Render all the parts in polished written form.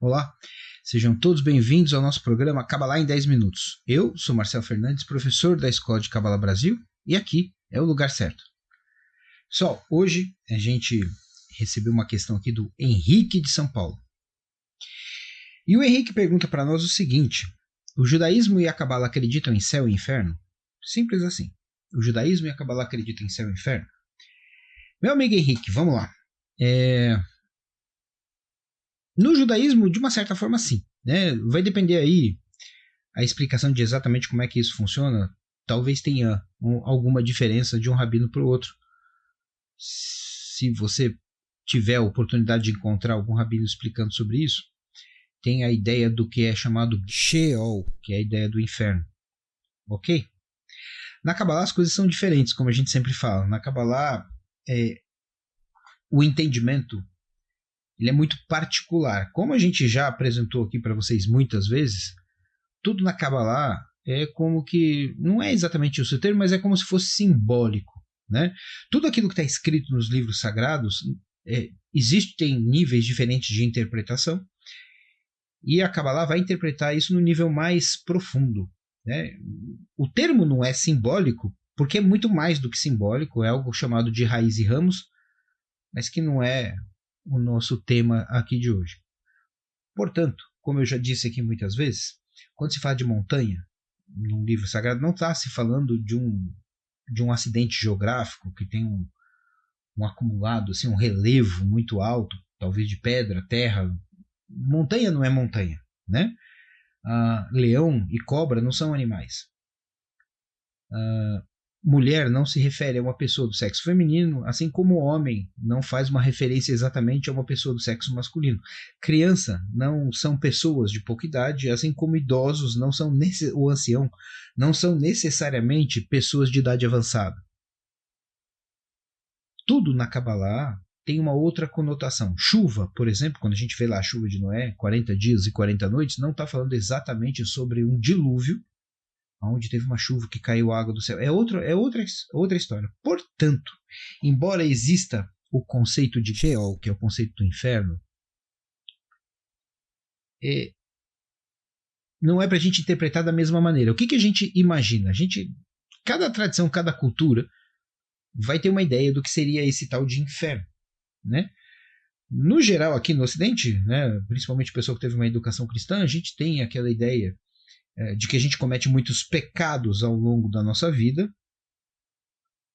Olá, sejam todos bem-vindos ao nosso programa Cabalá em 10 Minutos. Eu sou Marcelo Fernandes, professor da Escola de Cabala Brasil, e aqui é o lugar certo. Pessoal, hoje a gente recebeu uma questão aqui do Henrique de São Paulo. E o Henrique pergunta para nós o seguinte: o judaísmo e a Cabala acreditam em céu e inferno? Simples assim. O judaísmo e a Cabala acreditam em céu e inferno? Meu amigo Henrique, vamos lá. No judaísmo, de uma certa forma, sim. Né? Vai depender aí a explicação de exatamente como é que isso funciona. Talvez tenha alguma diferença de um rabino para o outro. Se você tiver a oportunidade de encontrar algum rabino explicando sobre isso, tem a ideia do que é chamado Sheol, que é a ideia do inferno. Ok? Na Kabbalah as coisas são diferentes, como a gente sempre fala. Na Kabbalah, o entendimento ele é muito particular. Como a gente já apresentou aqui para vocês muitas vezes, tudo na Kabbalah é como que, não é exatamente isso o termo, mas é como se fosse simbólico. Né? Tudo aquilo que está escrito nos livros sagrados, existem níveis diferentes de interpretação, e a Kabbalah vai interpretar isso no nível mais profundo. Né? O termo não é simbólico, porque é muito mais do que simbólico, é algo chamado de raiz e ramos, mas que não é o nosso tema aqui de hoje. Portanto, como eu já disse aqui muitas vezes, quando se fala de montanha, num livro sagrado, não está se falando de um acidente geográfico que tem um acumulado, assim, um relevo muito alto, talvez de pedra, terra. Montanha não é montanha, né? Leão e cobra não são animais. Mulher não se refere a uma pessoa do sexo feminino, assim como homem não faz uma referência exatamente a uma pessoa do sexo masculino. Criança não são pessoas de pouca idade, assim como idosos não são ou ancião não são necessariamente pessoas de idade avançada. Tudo na Kabbalah tem uma outra conotação. Chuva, por exemplo, quando a gente vê lá a chuva de Noé, 40 dias e 40 noites, não está falando exatamente sobre um dilúvio, onde teve uma chuva que caiu água do céu. É outra história. Portanto, embora exista o conceito de Sheol, que é o conceito do inferno, não é para a gente interpretar da mesma maneira. O que a gente imagina? Cada tradição, cada cultura vai ter uma ideia do que seria esse tal de inferno. Né? No geral, aqui no Ocidente, né, principalmente o pessoal que teve uma educação cristã, a gente tem aquela ideia de que a gente comete muitos pecados ao longo da nossa vida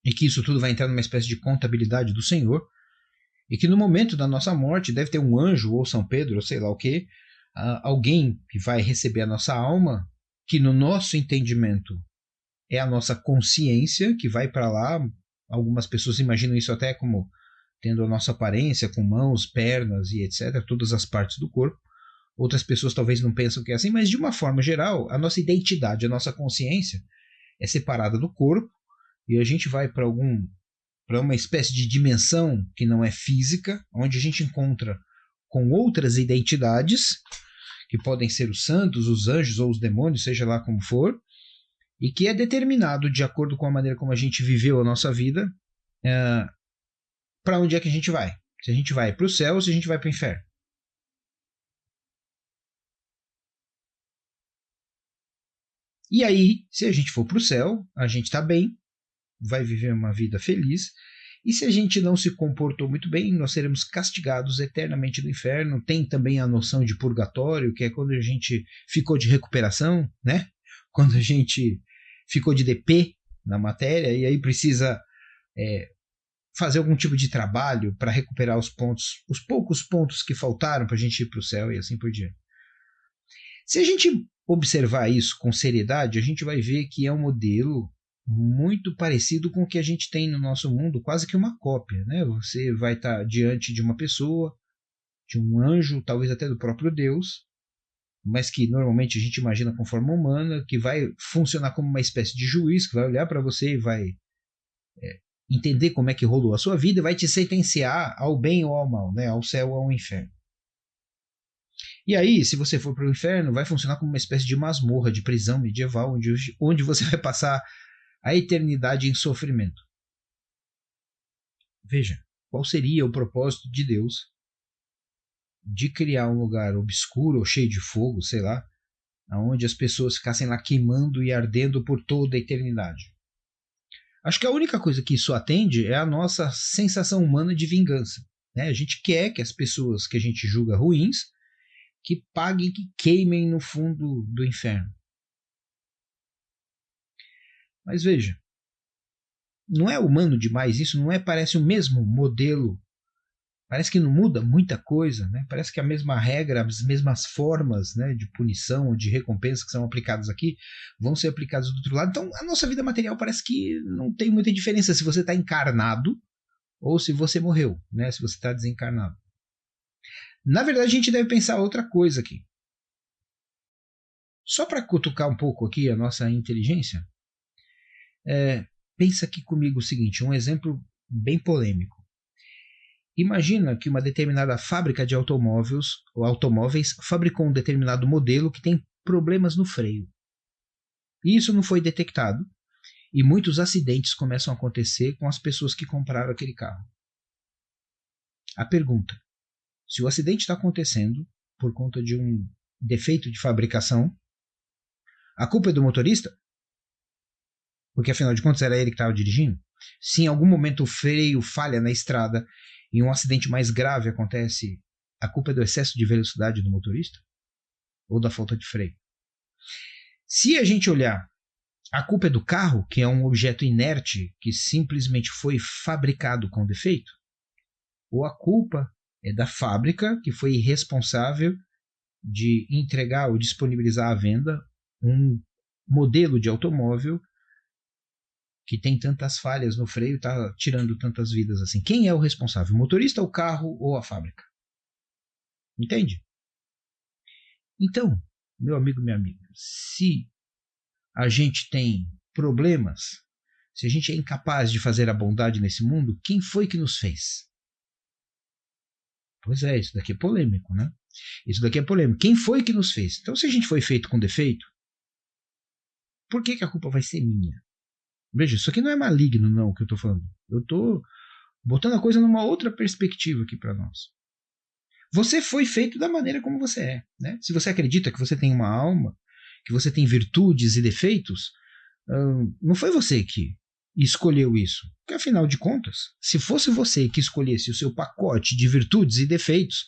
e que isso tudo vai entrar numa espécie de contabilidade do Senhor e que no momento da nossa morte deve ter um anjo ou São Pedro ou sei lá o que, alguém que vai receber a nossa alma, que no nosso entendimento é a nossa consciência que vai para lá. Algumas pessoas imaginam isso até como tendo a nossa aparência com mãos, pernas e etc, todas as partes do corpo. Outras pessoas talvez não pensam que é assim, mas de uma forma geral, a nossa identidade, a nossa consciência é separada do corpo e a gente vai para uma espécie de dimensão que não é física, onde a gente encontra com outras identidades, que podem ser os santos, os anjos ou os demônios, seja lá como for, e que é determinado de acordo com a maneira como a gente viveu a nossa vida, para onde é que a gente vai. Se a gente vai para o céu ou se a gente vai para o inferno. E aí, se a gente for para o céu, a gente está bem, vai viver uma vida feliz. E se a gente não se comportou muito bem, nós seremos castigados eternamente no inferno. Tem também a noção de purgatório, que é quando a gente ficou de recuperação, né? Quando a gente ficou de DP na matéria e aí precisa fazer algum tipo de trabalho para recuperar os poucos pontos que faltaram para a gente ir para o céu e assim por diante. Se a gente observar isso com seriedade, a gente vai ver que é um modelo muito parecido com o que a gente tem no nosso mundo, quase que uma cópia. Né? Você vai estar diante de uma pessoa, de um anjo, talvez até do próprio Deus, mas que normalmente a gente imagina com forma humana, que vai funcionar como uma espécie de juiz, que vai olhar para você e vai entender como é que rolou a sua vida e vai te sentenciar ao bem ou ao mal, né? Ao céu ou ao inferno. E aí, se você for para o inferno, vai funcionar como uma espécie de masmorra, de prisão medieval, onde você vai passar a eternidade em sofrimento. Veja, qual seria o propósito de Deus de criar um lugar obscuro ou cheio de fogo, sei lá, onde as pessoas ficassem lá queimando e ardendo por toda a eternidade. Acho que a única coisa que isso atende é a nossa sensação humana de vingança. Né? A gente quer que as pessoas que a gente julga ruins que paguem, que queimem no fundo do inferno. Mas veja, não é humano demais isso? Não é? Parece o mesmo modelo. Parece que não muda muita coisa, né? Parece que a mesma regra, as mesmas formas, né, de punição ou de recompensa que são aplicadas aqui vão ser aplicadas do outro lado. Então, a nossa vida material parece que não tem muita diferença se você está encarnado ou se você morreu, né? Se você está desencarnado. Na verdade, a gente deve pensar outra coisa aqui. Só para cutucar um pouco aqui a nossa inteligência, pensa aqui comigo o seguinte, um exemplo bem polêmico. Imagina que uma determinada fábrica de automóveis fabricou um determinado modelo que tem problemas no freio. E isso não foi detectado e muitos acidentes começam a acontecer com as pessoas que compraram aquele carro. A pergunta, se o acidente está acontecendo por conta de um defeito de fabricação, a culpa é do motorista? Porque afinal de contas era ele que estava dirigindo? Se em algum momento o freio falha na estrada e um acidente mais grave acontece, a culpa é do excesso de velocidade do motorista? Ou da falta de freio? Se a gente olhar, a culpa é do carro, que é um objeto inerte que simplesmente foi fabricado com defeito? Ou a culpa é da fábrica, que foi irresponsável de entregar ou disponibilizar à venda um modelo de automóvel que tem tantas falhas no freio e está tirando tantas vidas assim? Quem é o responsável? O motorista, o carro ou a fábrica? Entende? Então, meu amigo, minha amiga, se a gente tem problemas, se a gente é incapaz de fazer a bondade nesse mundo, quem foi que nos fez? Pois é, isso daqui é polêmico, né? Isso daqui é polêmico. Quem foi que nos fez? Então, se a gente foi feito com defeito, por que a culpa vai ser minha? Veja, isso aqui não é maligno, não, o que eu estou falando. Eu estou botando a coisa numa outra perspectiva aqui para nós. Você foi feito da maneira como você é. Né? Se você acredita que você tem uma alma, que você tem virtudes e defeitos, não foi você que escolheu isso. Porque, afinal de contas, se fosse você que escolhesse o seu pacote de virtudes e defeitos,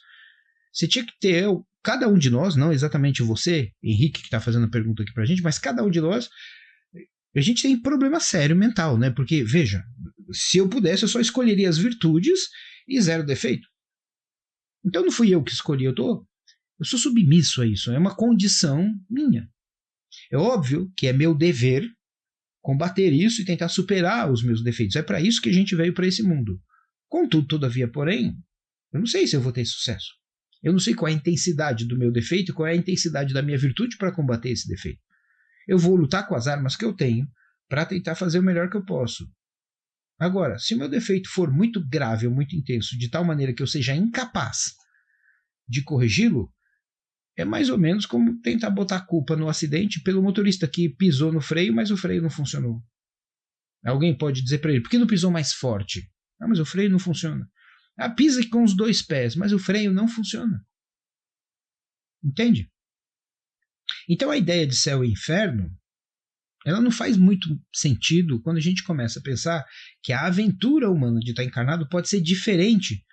você tinha que ter, cada um de nós, não exatamente você, Henrique, que está fazendo a pergunta aqui para a gente, mas cada um de nós, a gente tem problema sério mental, né? Porque, veja, se eu pudesse, eu só escolheria as virtudes e zero defeito. Então não fui eu que escolhi, eu sou submisso a isso, é uma condição minha. É óbvio que é meu dever combater isso e tentar superar os meus defeitos. É para isso que a gente veio para esse mundo. Contudo, todavia, porém, eu não sei se eu vou ter sucesso. Eu não sei qual é a intensidade do meu defeito, qual é a intensidade da minha virtude para combater esse defeito. Eu vou lutar com as armas que eu tenho para tentar fazer o melhor que eu posso. Agora, se o meu defeito for muito grave ou muito intenso, de tal maneira que eu seja incapaz de corrigi-lo, é mais ou menos como tentar botar a culpa no acidente pelo motorista que pisou no freio, mas o freio não funcionou. Alguém pode dizer para ele, por que não pisou mais forte? Ah, mas o freio não funciona. Ah, pisa com os dois pés, mas o freio não funciona. Entende? Então a ideia de céu e inferno, ela não faz muito sentido quando a gente começa a pensar que a aventura humana de estar encarnado pode ser diferente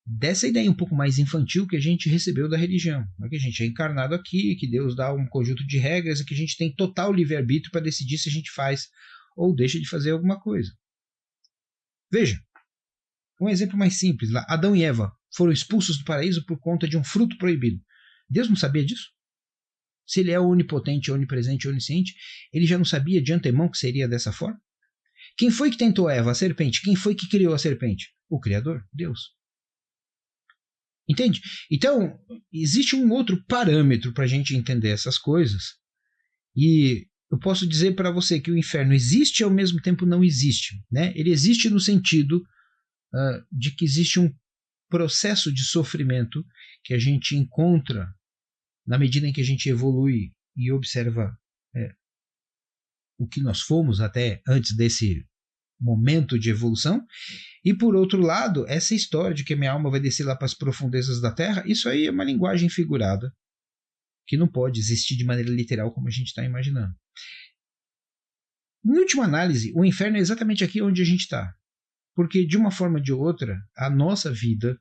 dessa ideia um pouco mais infantil que a gente recebeu da religião. Que a gente é encarnado aqui, que Deus dá um conjunto de regras e que a gente tem total livre-arbítrio para decidir se a gente faz ou deixa de fazer alguma coisa. Veja, um exemplo mais simples lá. Adão e Eva foram expulsos do paraíso por conta de um fruto proibido. Deus não sabia disso? Se ele é onipotente, onipresente, onisciente, ele já não sabia de antemão que seria dessa forma? Quem foi que tentou Eva? A serpente. Quem foi que criou a serpente? O Criador, Deus. Entende? Então, existe um outro parâmetro para a gente entender essas coisas. E eu posso dizer para você que o inferno existe e ao mesmo tempo não existe. Né? Ele existe no sentido de que existe um processo de sofrimento que a gente encontra na medida em que a gente evolui e observa o que nós fomos até antes desse momento de evolução. E por outro lado, essa história de que a minha alma vai descer lá para as profundezas da Terra, isso aí é uma linguagem figurada que não pode existir de maneira literal como a gente está imaginando. Em última análise, o inferno é exatamente aqui onde a gente está. Porque, de uma forma ou de outra, a nossa vida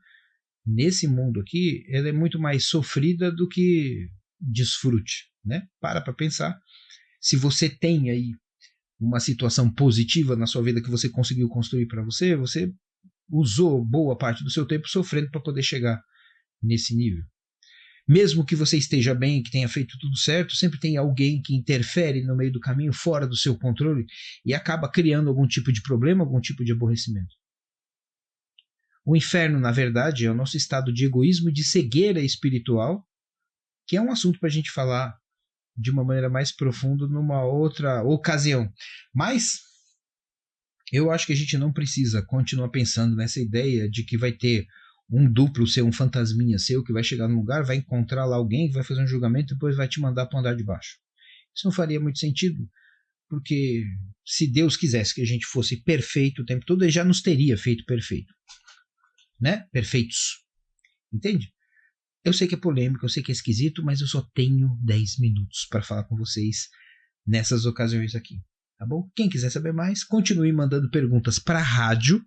nesse mundo aqui, ela é muito mais sofrida do que desfrute, né? Para pensar. Se você tem aí uma situação positiva na sua vida que você conseguiu construir para você, você usou boa parte do seu tempo sofrendo para poder chegar nesse nível. Mesmo que você esteja bem, que tenha feito tudo certo, sempre tem alguém que interfere no meio do caminho, fora do seu controle, e acaba criando algum tipo de problema, algum tipo de aborrecimento. O inferno, na verdade, é o nosso estado de egoísmo e de cegueira espiritual, que é um assunto para a gente falar de uma maneira mais profunda numa outra ocasião. Mas eu acho que a gente não precisa continuar pensando nessa ideia de que vai ter um duplo seu, um fantasminha seu, que vai chegar num lugar, vai encontrar lá alguém, vai fazer um julgamento e depois vai te mandar para o andar de baixo. Isso não faria muito sentido, porque se Deus quisesse que a gente fosse perfeito o tempo todo, ele já nos teria feito perfeito. Né? Perfeitos. Entende? Eu sei que é polêmico, eu sei que é esquisito, mas eu só tenho 10 minutos para falar com vocês nessas ocasiões aqui. Tá bom? Quem quiser saber mais, continue mandando perguntas para a rádio,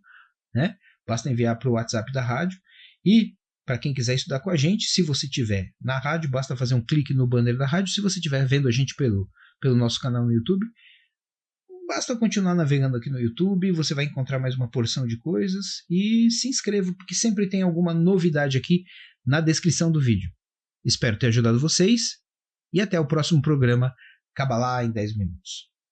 né? Basta enviar para o WhatsApp da rádio. E para quem quiser estudar com a gente, se você estiver na rádio, basta fazer um clique no banner da rádio. Se você estiver vendo a gente pelo nosso canal no YouTube, basta continuar navegando aqui no YouTube, você vai encontrar mais uma porção de coisas e se inscreva, porque sempre tem alguma novidade aqui na descrição do vídeo. Espero ter ajudado vocês e até o próximo programa Kabbalah em 10 minutos.